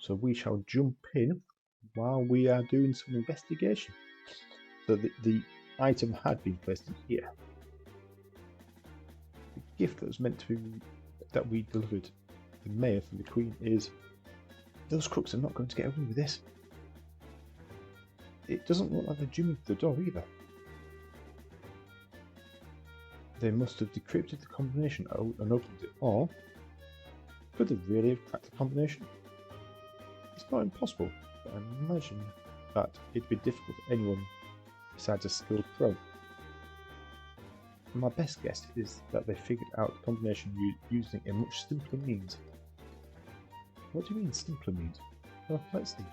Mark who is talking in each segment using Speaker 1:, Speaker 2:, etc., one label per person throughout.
Speaker 1: So we shall jump in while we are doing some investigation. So the item had been placed in here. The gift that was meant to be, that we delivered the mayor from the Queen is, those crooks are not going to get away with this. It doesn't look like they're jimmying the door either. They must have decrypted the combination and opened it, or could they really have cracked the combination? It's not impossible, but I imagine that it'd be difficult for anyone besides a skilled pro. My best guess is that they figured out the combination using a much simpler means. What do you mean simpler means? Well, let's see.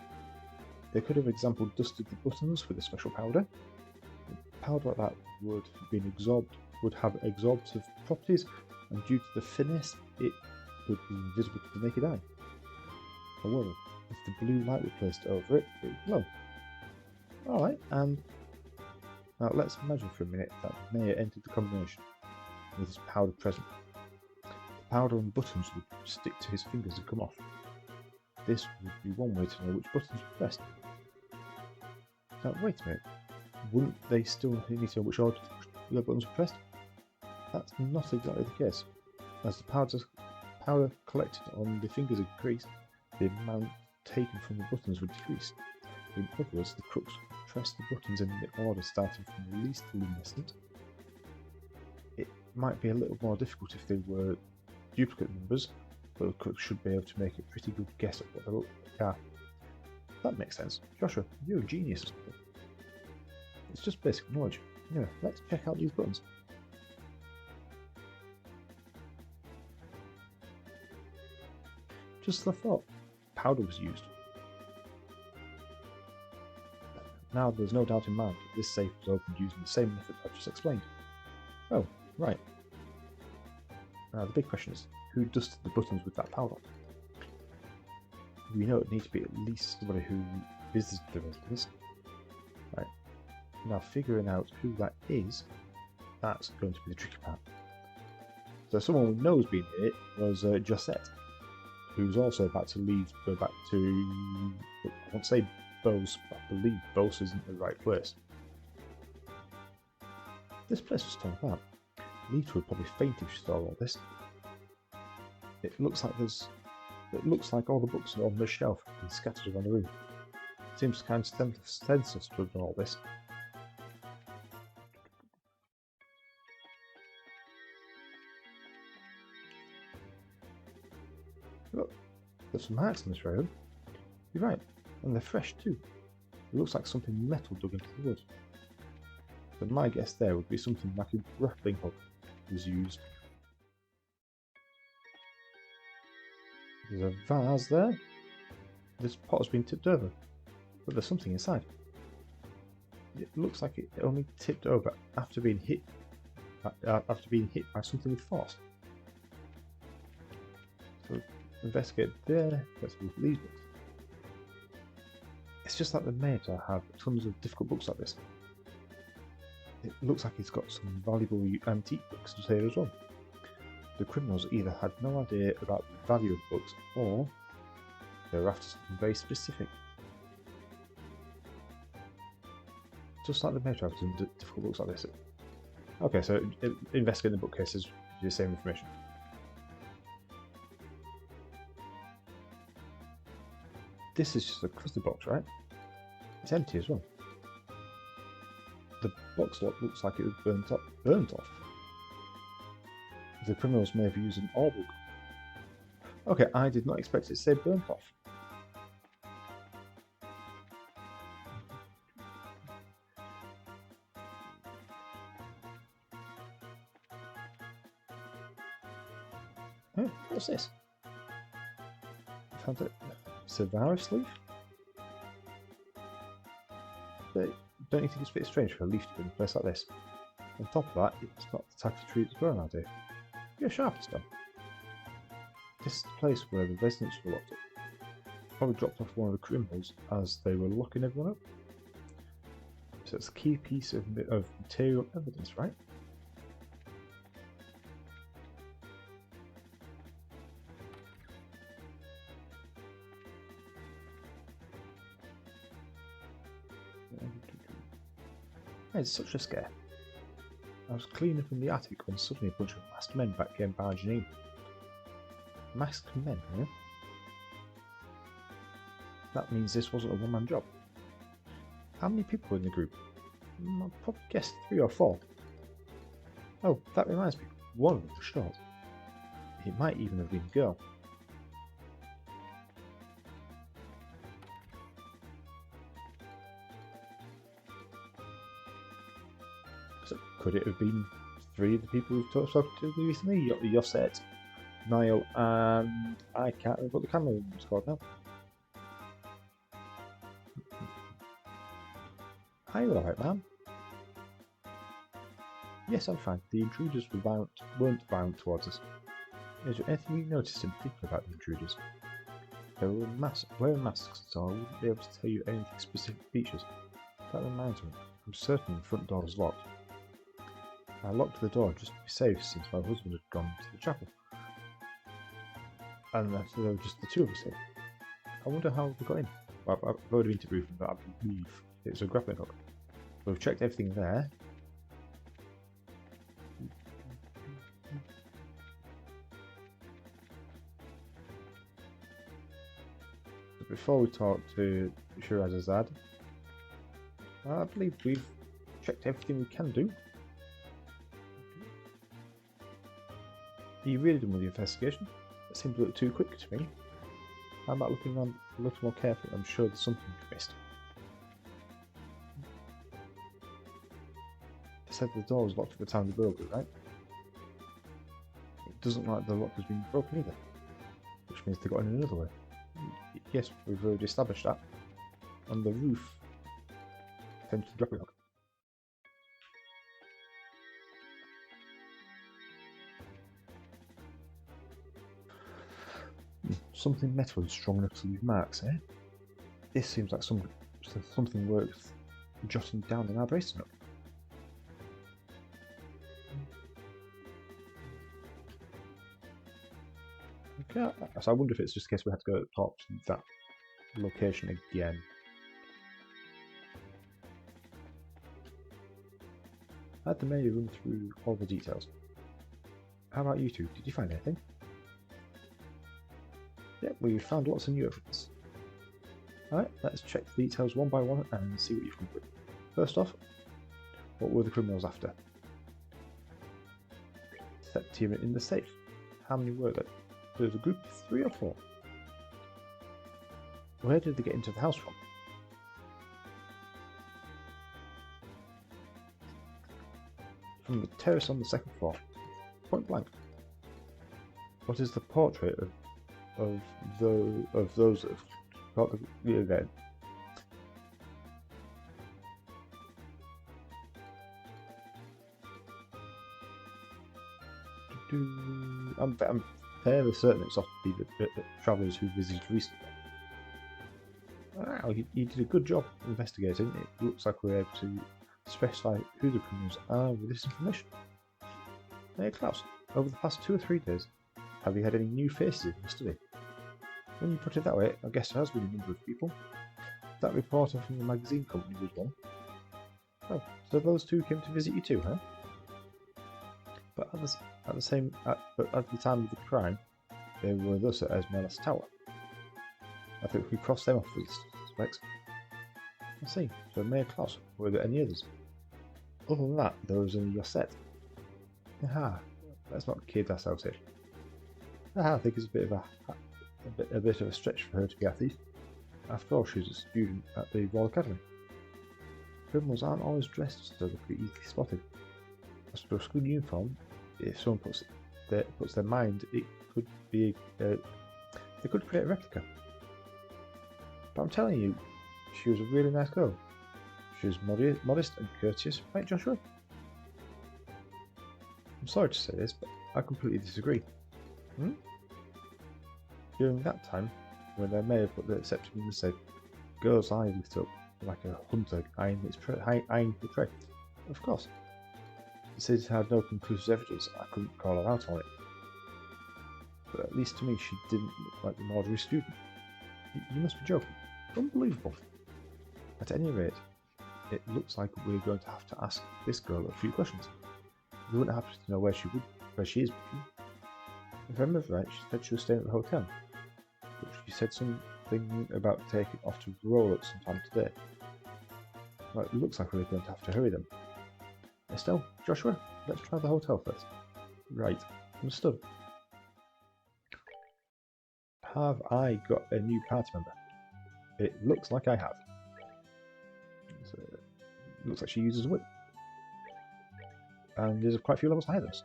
Speaker 1: They could have, for example, dusted the buttons with a special powder. A powder like that would have absorptive properties, and due to the finesse, it would be invisible to the naked eye. However, if the blue light were placed over it, it would glow. Alright, and now let's imagine for a minute that the mayor entered the combination with his powder present. The powder and buttons would stick to his fingers and come off. This would be one way to know which buttons were pressed. Now wait a minute, wouldn't they still need to know which order the buttons were pressed? That's not exactly the case. As the powder collected on the fingers increased, the amount taken from the buttons would decrease. In other words, the crooks would press the buttons in the order starting from the least luminescent. It might be a little more difficult if they were duplicate numbers, but the crooks should be able to make a pretty good guess at what they look like. That makes sense. Joshua, you're a genius. It's just basic knowledge. Anyway, let's check out these buttons. Just as I thought, powder was used. Now there's no doubt in mind that this safe was opened using the same method I've just explained. Oh, right. Now the big question is, who dusted the buttons with that powder? We know it needs to be at least somebody who visited the residence. Right. Now figuring out who that is, that's going to be the tricky part. So someone we know has been here was Josette, who's also about to leave to go back to, I won't say Beauce, but I believe Beauce isn't the right place. This place was torn apart. Lita would probably faint if she saw all this. It looks like all the books are on the shelf and scattered around the room. It seems kind of senseless to have done all this. Look, there's some marks in this room. You're right, and they're fresh too. It looks like something metal dug into the wood. So my guess there would be something like a grappling hook was used. There's a vase there. This pot has been tipped over, but there's something inside. It looks like it only tipped over after being hit by something with force. So investigate there. Let's move these books. It's just like the mayor to have tons of difficult books like this. It looks like he's got some valuable antique books here as well. The criminals either had no idea about the value of books, or they were after something very specific. Just like the mayor to have some difficult books like this. Okay, so investigating the bookcases gives you the same information. This is just a cluster box, right? It's empty as well. The box looks like it was burnt off. The criminals may have used an orbital. Okay, I did not expect it to say burnt off. Oh, what's this? I found it. It's a virus leaf? But don't you think it's a bit strange for a leaf to be in a place like this? On top of that, it's not the type of tree it's grown out here. You're a sharpest though. This is the place where the residents were locked up. Probably dropped off one of the criminals as they were locking everyone up. So it's a key piece of material evidence, right? It's such a scare. I was cleaning up in the attic when suddenly a bunch of masked men came barging in. Masked men, eh? That means this wasn't a one-man job. How many people were in the group? I'd probably guess 3 or 4. Oh, that reminds me, one of them was short. It might even have been a girl. So, could it have been 3 of the people we've talked to recently? Yosset, Niall, and I can't remember what the camera was called now. Are you alright, ma'am? Yes, I'm fine. The intruders weren't violent towards us. Is there anything you noticed in particular about the intruders? They were wearing masks, so I wouldn't be able to tell you anything specific features. That reminds me, I'm certain the front door was locked. I locked the door just to be safe since my husband had gone to the chapel. And there were just the 2 of us here. I wonder how they got in. Well, I've already been to briefing, but I believe it's a grappling hook. We've checked everything there. But before we talk to Shirazad, I believe we've checked everything we can do. Are you really done with the investigation? That seems a little too quick to me. How about looking around a little more carefully? I'm sure there's something you've missed. They said the door was locked at the time of the burglary, right? It doesn't look like the lock has been broken either, which means they got in another way. Yes, we've already established that. On the roof, tends to drop it. Something metal and strong enough to leave marks, eh? This seems like something worth jotting down in our brace note. Okay, so I wonder if it's just a case we had to go talk to that location again. I had the mayor run through all the details. How about you two? Did you find anything? Yep, we found lots of new evidence. Alright, let's check the details one by one and see what you've come with. First off, what were the criminals after? Septium in the safe. How many were there? There was a group of 3 or 4. Where did they get into the house from? From the terrace on the 2nd floor. Point blank. What is the portrait of those that have got the event? I'm fairly certain it's off to be the travellers who visited recently. Wow, you did a good job investigating. It looks like we're able to specify who the criminals are with this information. Hey Klaus, over the past 2 or 3 days, have you had any new faces in the study? When you put it that way, I guess there has been a number of people. That reporter from the magazine company was one. Oh, so those 2 came to visit you too, huh? But at the time of the crime, they were thus at Esmeralda's Tower. I think we crossed them off the list, suspects. I see. So Mayor Klaus, were there any others? Other than that, there was only Yosset. Aha, let's not kid ourselves here. I think it's a bit of a stretch for her to be a thief. After all, she's a student at the Royal Academy. Criminals aren't always dressed so they could be easily spotted. As for a school uniform, if someone puts their mind, it could be they could create a replica. But I'm telling you, she was a really nice girl. She was modest and courteous, right, Joshua? I'm sorry to say this, but I completely disagree. During that time, when their mayor put the septum in the safe, girl's eye lit up like a hunter eyeing the prey. Of course. Since it had no conclusive evidence, I couldn't call her out on it. But at least to me, she didn't look like an ordinary student. You must be joking. Unbelievable. At any rate, it looks like we're going to have to ask this girl a few questions. We wouldn't happen to know where she is, would you? If I remember right, she said she was staying at the hotel. But she said something about taking off to Prologue sometime today. Well, it looks like we're going to have to hurry them. Estelle, Joshua, let's try the hotel first. Right, understood. Have I got a new party member? It looks like I have. So, it looks like she uses a whip. And there's quite a few levels higher than us.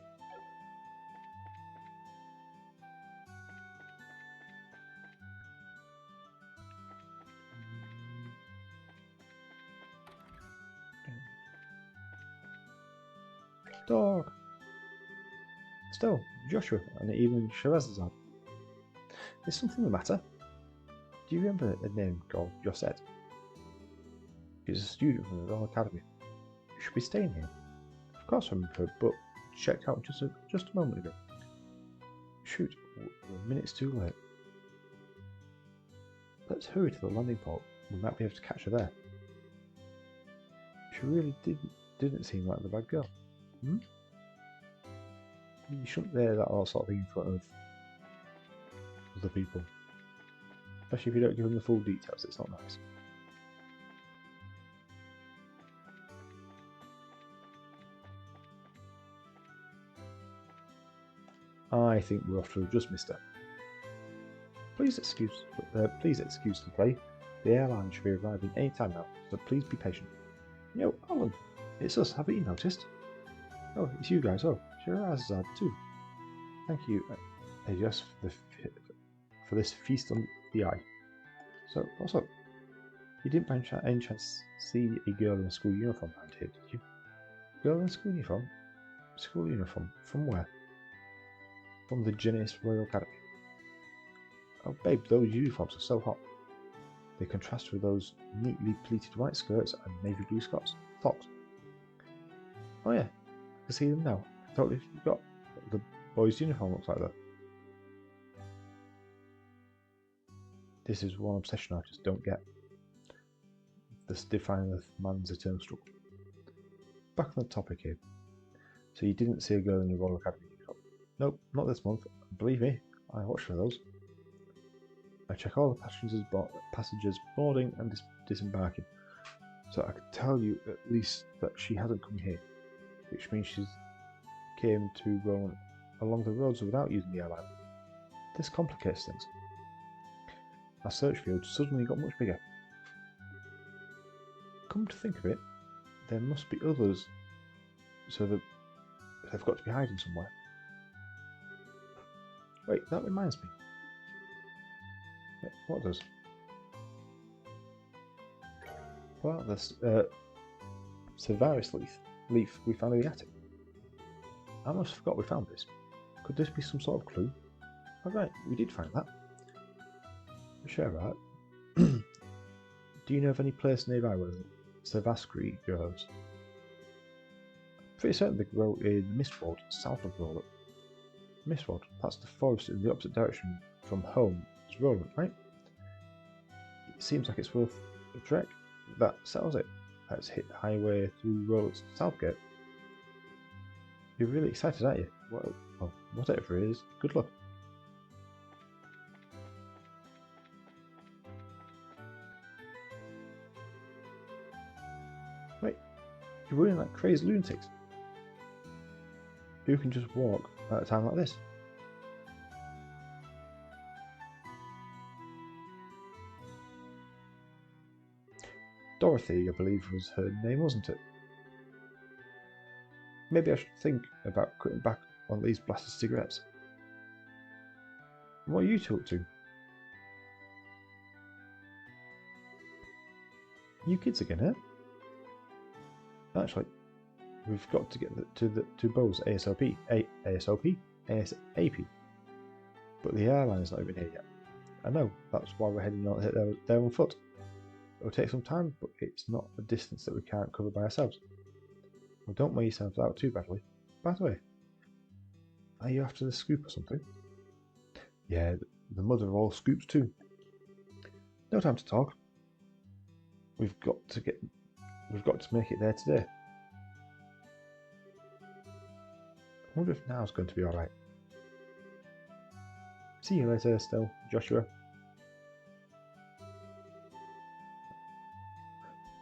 Speaker 1: Dog! Still, Joshua, and even Sherazad. Is something the matter? Do you remember a name called Josette? She's a student from the Royal Academy. You should be staying here. Of course I remember her, but checked out just a moment ago. Shoot, we're minutes too late. Let's hurry to the landing port. We might be able to catch her there. She really didn't seem like the bad girl. Hmm? You shouldn't say that sort of thing in front of other people. Especially if you don't give them the full details, it's not nice. I think we're off to just missed her. Please excuse the delay. The airline should be arriving any time now, so please be patient. Yo, Alan, it's us, haven't you noticed? Oh, it's you guys. Oh, Sherazad too. Thank you, just for this feast on the eye. So, what's up? You didn't by any chance see a girl in a school uniform around here, did you? Girl in a school uniform? School uniform? From where? From the Genis Royal Academy. Oh, babe, those uniforms are so hot. They contrast with those neatly pleated white skirts and navy blue tops. Oh yeah, I can see them now. I totally forgot what the boys' uniform looks like though. This is one obsession I just don't get. This defining the man's eternal struggle. Back on the topic here. So you didn't see a girl in the Royal Academy uniform? Nope, not this month. Believe me, I watch for those. I check all the passengers boarding and disembarking, so I can tell you at least that she hasn't come here, which means she came to roam along the roads without using the airline. This complicates things. Our search field suddenly got much bigger. Come to think of it, there must be others, so that they've got to be hiding somewhere. Wait, that reminds me. What does? Well, this Severus leaf we found in the attic. I almost forgot we found this. Could this be some sort of clue? Oh, right, we did find that. Sure, right. Do you know of any place nearby where the Savascri grows? Pretty certain they grow in the Mistward, south of Prologue. Mistward, that's the forest in the opposite direction from home as Roland, right? It seems like it's worth a trek. That settles it. Let's hit the highway through Roland's Southgate. You're really excited, aren't you? Well, whatever it is, good luck. Wait, you're running like crazy lunatics. Who can just walk at a time like this? Dorothy, I believe was her name, wasn't it? Maybe I should think about cutting back on these blasted cigarettes. What are you two up to? You kids again, huh? Actually, we've got to get to Bowes ASAP. ASAP. But the airline's not even here yet. I know, that's why we're heading out there on foot. It'll take some time, but it's not a distance that we can't cover by ourselves. Well, don't wear yourselves out too badly. By the way, are you after the scoop or something? Yeah, the mother of all scoops too. No time to talk. We've got to get We've got to make it there today. I wonder if now's going to be alright. See you later, still, Joshua.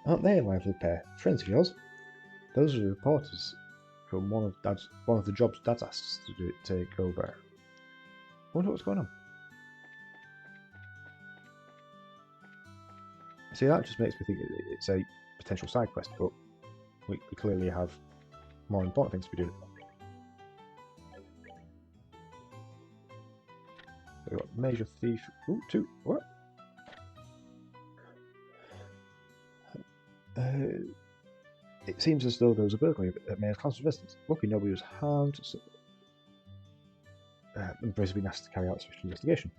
Speaker 1: Aren't they a lively pair? Friends of yours? Those are the reporters from one of the jobs Dad's asked us to take over. I wonder what's going on. See, that just makes me think it's a potential side quest, but we clearly have more important things to be doing. We've got Major Thief. Ooh, 2. What? It seems as though there was a burglary at Mayor Klaus' residence. Luckily, nobody was harmed. So, and Brace has been asked to carry out a special investigation.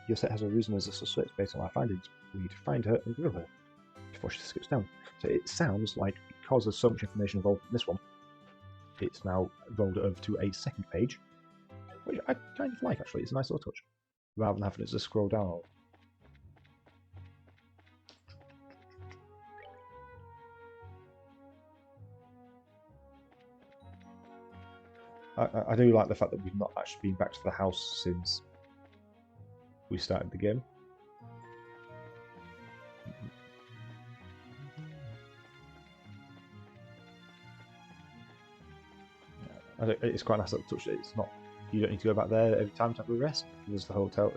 Speaker 1: Your set has arisen as a suspect based on our findings. We need to find her and grill her before she skips down. So it sounds like because there's so much information involved in this one, it's now rolled over to a second page, which I kind of like actually. It's a nice little touch, rather than having it just scroll down. I do like the fact that we've not actually been back to the house since we started the game. It's quite a nice little touch. It's not, you don't need to go back there every time to have a rest. There's the hotel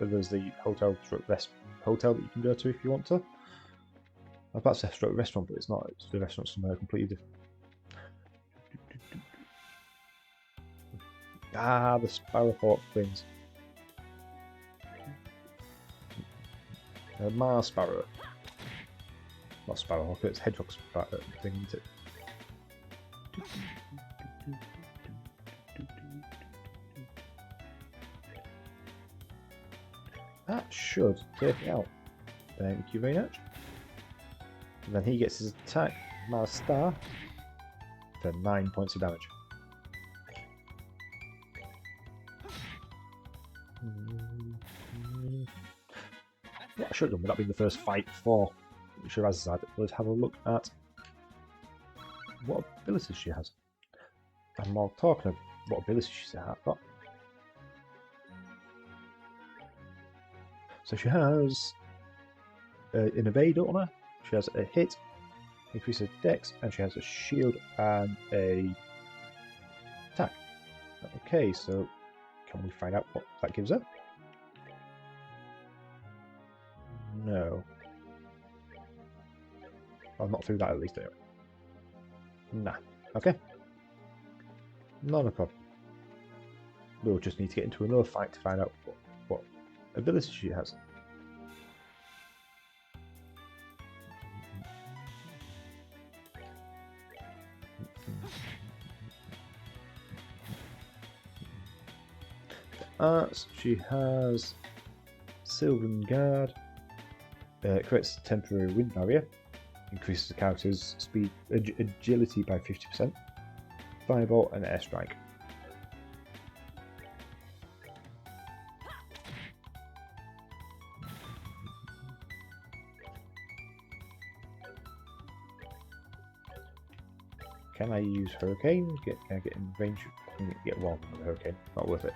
Speaker 1: rest hotel that you can go to if you want to. I was about to say stroke restaurant, but it's not. It's the restaurant somewhere completely different. Ah, the Sparrowhawk things. Mars Sparrow. Not Sparrowhawk, it's Hedgehog thing, isn't it? That should take it out. Thank you very much. And then he gets his attack, Mars Star, for 9 points of damage. What I should have done with that being the first fight for Shirazad was have a look at what abilities she has. And while talking of what abilities she's got, so she has an evade on her, she has a hit, increase her dex, and she has a shield and a attack. Okay, so can we find out what that gives her? No. I'll not through that at least anyway. Nah. Okay. Not a problem. We'll just need to get into another fight to find out what ability she has. She has Sylvan Guard, creates a temporary wind barrier, increases the character's speed, agility by 50%, Fireball and Airstrike. Can I use Hurricane? Can I get in range? Get one with Hurricane. Not worth it.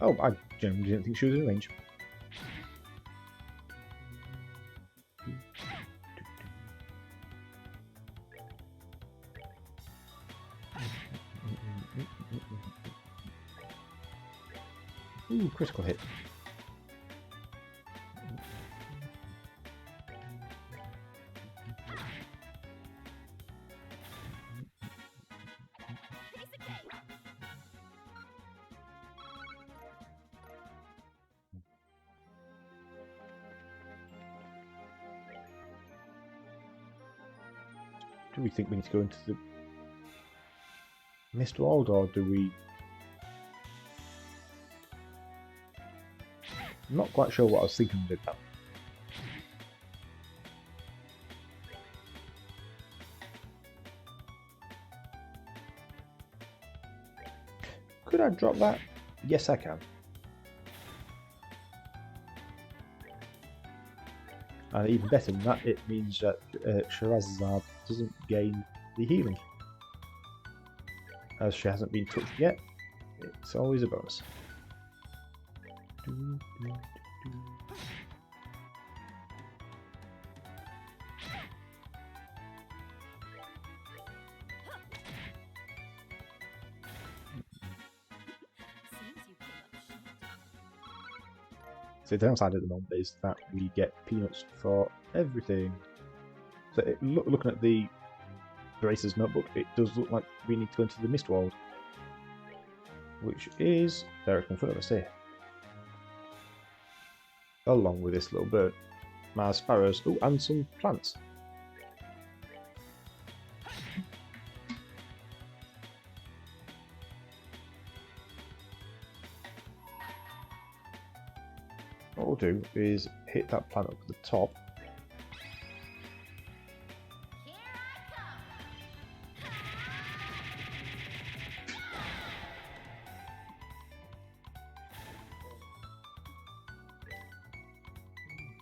Speaker 1: Oh, I generally didn't think she was in range. Ooh, critical hit. Do we think we need to go into the Mist World, or do we... I'm not quite sure what I was thinking with that. Could I drop that? Yes, I can. And even better than that, it means that Sherazade doesn't gain the healing. As she hasn't been touched yet, it's always a bonus. So the downside at the moment is that we get peanuts for everything. So looking at the Racer's notebook, it does look like we need to go into the Mist World, which is directly in front of us here. Along with this little bird, Mars sparrows, oh, and some plants. What we'll do is hit that plant up at the top.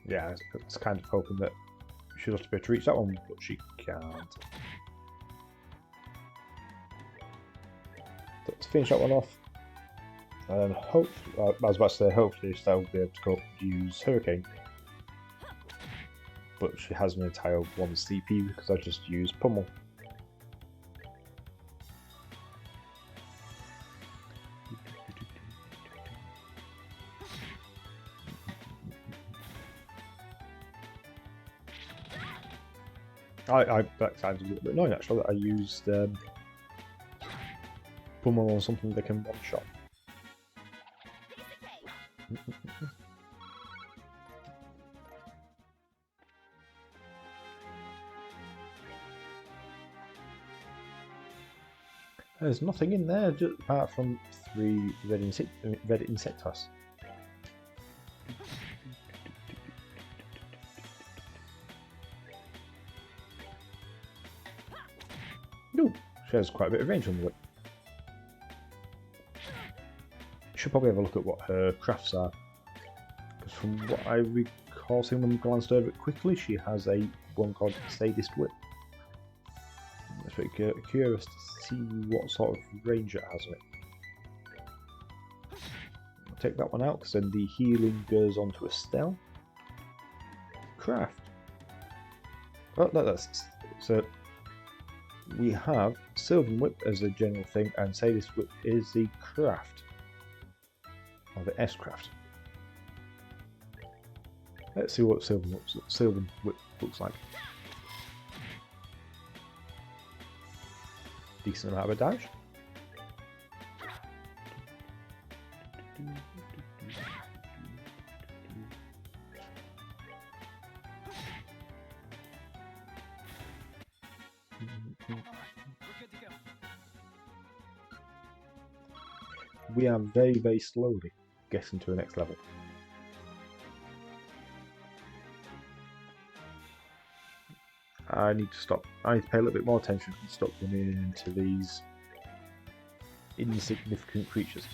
Speaker 1: Yeah, I was kind of hoping that she ought to be able to reach that one, but she can't. Let's finish that one off. And hopefully, I was about to say, hopefully she'll be able to go use Hurricane. But she has an entire 1 CP because I just used Pummel. That sounds a little bit annoying actually, that I used Pummel on something that can one-shot. There's nothing in there just apart from 3 red insectos. No, she has quite a bit of range on the whip. Should probably have a look at what her crafts are, because from what I recall seeing when we glanced over it quickly, she has one called Sadist Whip. It's pretty curious to see what sort of range it has on it. I'll take that one out because then the healing goes onto Estelle. Craft. Oh, that's so. We have Sylvan Whip as a general thing, and Sadist Whip is the craft. Or the S-craft. Let's see what Sylvan Whip looks like. Decent amount of a dash. We are very, very slowly getting to the next level. I need to stop. I need to pay a little bit more attention and stop running into these insignificant creatures.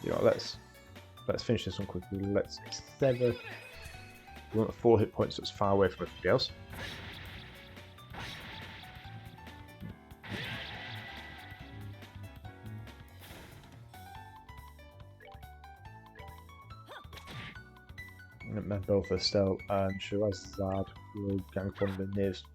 Speaker 1: You know, let's finish this one quickly. Let's sever. We want 4 hit points that's far away from everybody else. And both Estelle and Sherazade will gang up on the nearest.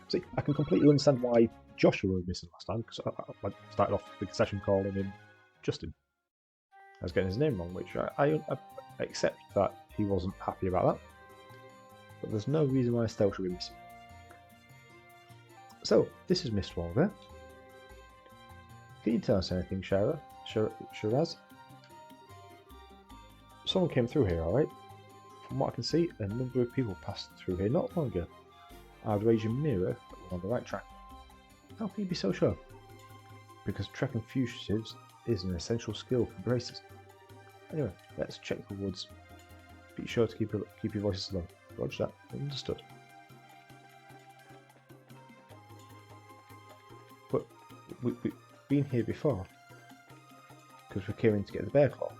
Speaker 1: See, I can completely understand why Joshua was missing last time, because I started off the session calling him Justin. I was getting his name wrong, which I accept that he wasn't happy about that. But there's no reason why Estelle should be missing. So, this is Mistwalker. Can you tell us anything, Shiraz? Someone came through here, alright? From what I can see, a number of people passed through here not long ago. I'd wager Mirror that we're on the right track. How can you be so sure? Because tracking fugitives is an essential skill for bracers. Anyway, let's check the woods. Be sure to keep your voices low. Roger that. Understood. But we've been here before because we came in to get the bear claw,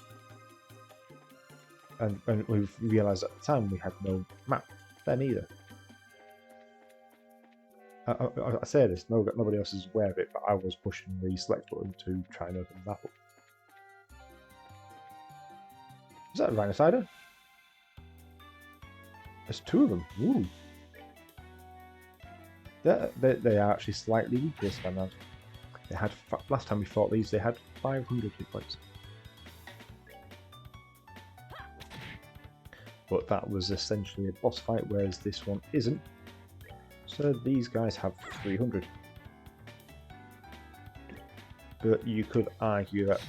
Speaker 1: and we've realised at the time we had no map then either. I say this, nobody else is aware of it, but I was pushing the select button to try and open the map up. Is that a rhinocider? There's two of them. Ooh. They are actually slightly weaker this time round. They had, last time we fought these, they had 500 hit points. But that was essentially a boss fight, whereas this one isn't. So these guys have 300. But you could argue that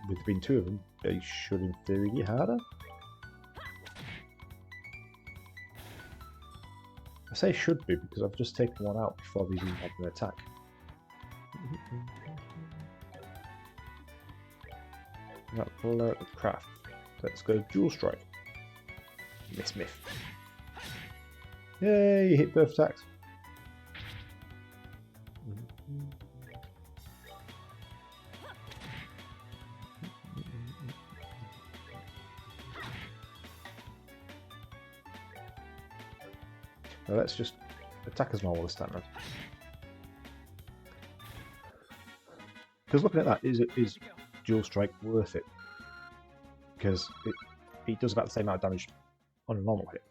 Speaker 1: with there being two of them, they should in theory be harder. I say should be because I've just taken one out before these even had an attack. That pull out the craft. Let's go dual strike. Miss. Yay, you hit both attacks. Now let's just attack as normal this time round. Because looking at that, is dual strike worth it? Because it does about the same amount of damage on a normal hit.